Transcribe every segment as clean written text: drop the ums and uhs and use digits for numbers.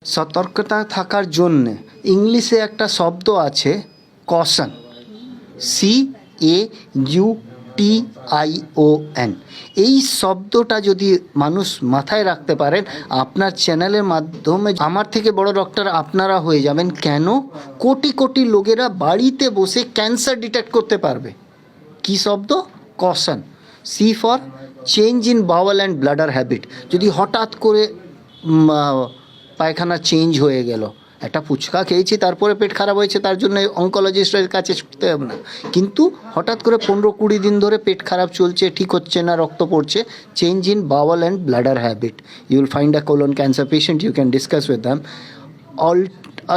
সতর্কতা থাকার জন্যে ইংলিশে একটা শব্দ আছে কশন, CAUTION। এই শব্দটা যদি মানুষ মাথায় রাখতে পারেন, আপনার চ্যানেলের মাধ্যমে আমার থেকে বড় ডক্টর আপনারা হয়ে যাবেন। কেন? কোটি কোটি লোকেরা বাড়িতে বসে ক্যান্সার ডিটেক্ট করতে পারবে। কি শব্দ? Caution. C for change in bowel and bladder habit. যদি হঠাৎ করে পায়খানা চেঞ্জ হয়ে গেল, একটা ফুচকা খেয়েছি তারপরে পেট খারাপ হয়েছে, তার জন্য অঙ্কোলজিস্টের কাছে ছুটতে হবে না। কিন্তু হঠাৎ করে 15-20 দিন ধরে পেট খারাপ চলছে, ঠিক হচ্ছে না, রক্ত পড়ছে, change in bowel and bladder habit. You will find a colon cancer patient, you can discuss with them. All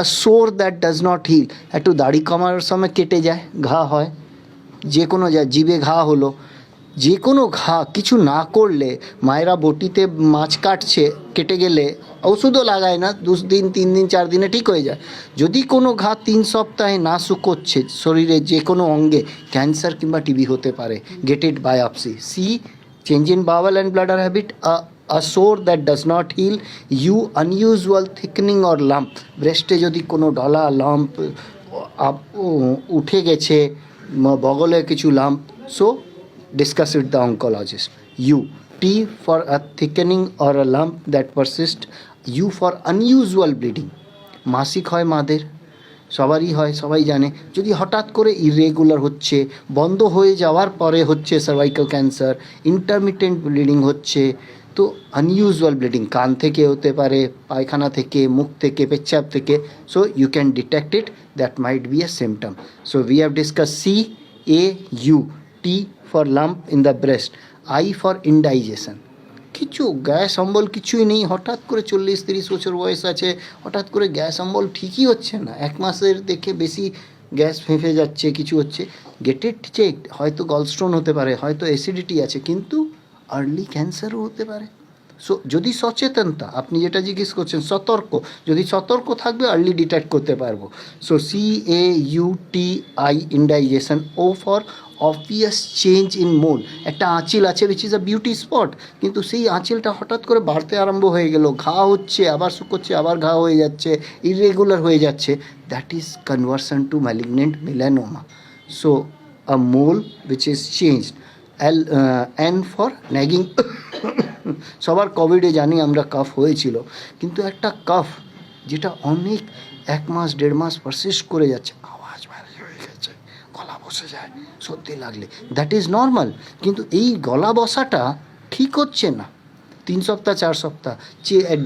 a sore that does not heal. একটু দাড়ি কমার সময় কেটে যায়, ঘা হয়, যে কোনো জিভে ঘা হলো, যে কোনো ঘা কিছু না করলে, মায়েরা বটিতে মাছ কাটছে, কেটে গেলে ওষুধও লাগায় না, 2 দিন 3 দিন 4 দিনে ঠিক হয়ে যায়। যদি কোনো ঘা 3 সপ্তাহে না শুকোচ্ছে শরীরে যে কোনো অঙ্গে, ক্যান্সার কিংবা টিবি হতে পারে। Get it biopsy. C change in bowel and bladder habit, a sore that does not heal, unusual thickening or lump। ব্রেস্টে যদি কোনো ডলা লাম্প উঠে গেছে, বগলে কিছু lump, so discuss with the oncologist. U, T for a thickening or a lump that persists. U for unusual bleeding. মাসিক হয় মাদের, সবারই হয়, সবাই জানে। যদি হঠাৎ করে ইরেগুলার হচ্ছে, বন্ধ হয়ে যাওয়ার পরে হচ্ছে সার্ভাইকাল ক্যান্সার, ইন্টারমিটেন্ট ব্লিডিং হচ্ছে, তো আনইউজুয়াল ব্লিডিং কান থেকে হতে পারে, পায়খানা থেকে, মুখ থেকে, পেচ্ছাপ থেকে। So you can detect it, that might be a symptom. So we have discuss CAU, T for lump in the breast, I for indigestion। কিছু গ্যাস অম্বল কিছুই নেই, হঠাৎ করে 40-30 বছর বয়স আছে, হঠাৎ করে গ্যাস অম্বল ঠিকই হচ্ছে না, 1 মাসের দেখে বেশি গ্যাস ফেঁপে যাচ্ছে, কিছু হচ্ছে, গেট ইট চেক। হয়তো গলস্টোন হতে পারে, হয়তো অ্যাসিডিটি আছে, কিন্তু আর্লি ক্যান্সারও হতে পারে। সো যদি সচেতনতা, আপনি যেটা জিজ্ঞেস করছেন সতর্ক, যদি সতর্ক থাকবে আর্লি ডিটেক্ট করতে পারবো। So CAUTI indigestion. O for obvious change in mole. একটা আঁচিল আছে which is a beauty spot, কিন্তু সেই আঁচিলটা হঠাৎ করে বাড়তে আরম্ভ হয়ে গেল, ঘা হচ্ছে, আবার শুকোচ্ছে, আবার ঘা হয়ে যাচ্ছে, ইরেগুলার হয়ে যাচ্ছে, that is conversion to malignant melanoma. So a mole which is changed. N for nagging. সবার কোভিডে জানি আমরা কাফ হয়েছিল, কিন্তু একটা কাফ যেটা অনেক 1 মাস 1.5 মাস পারসিস্ট করে যাচ্ছে, আওয়াজ ভারী হয়ে গেছে, গলা বসে যায় সর্দি লাগলে, দ্যাট ইজ নর্মাল। কিন্তু এই গলা বসাটা ঠিক হচ্ছে না, 3 সপ্তাহ 4 সপ্তাহ,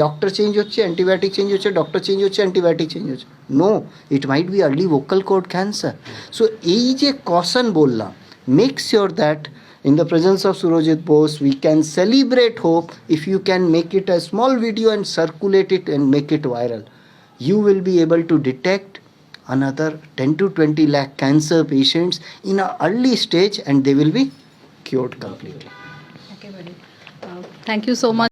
ডক্টর চেঞ্জ হচ্ছে, অ্যান্টিবায়োটিক চেঞ্জ হচ্ছে, ডক্টর চেঞ্জ হচ্ছে, অ্যান্টিবায়োটিক চেঞ্জ হচ্ছে, no, it might be early vocal cord cancer. So এই যে কশন বললাম, make sure that in the presence of Surojit Bose, we can celebrate hope if you can make it a small video and circulate it and make it viral. You will be able to detect another 10 to 20 lakh cancer patients in an early stage, and they will be cured completely. Okay, buddy. Thank you so much.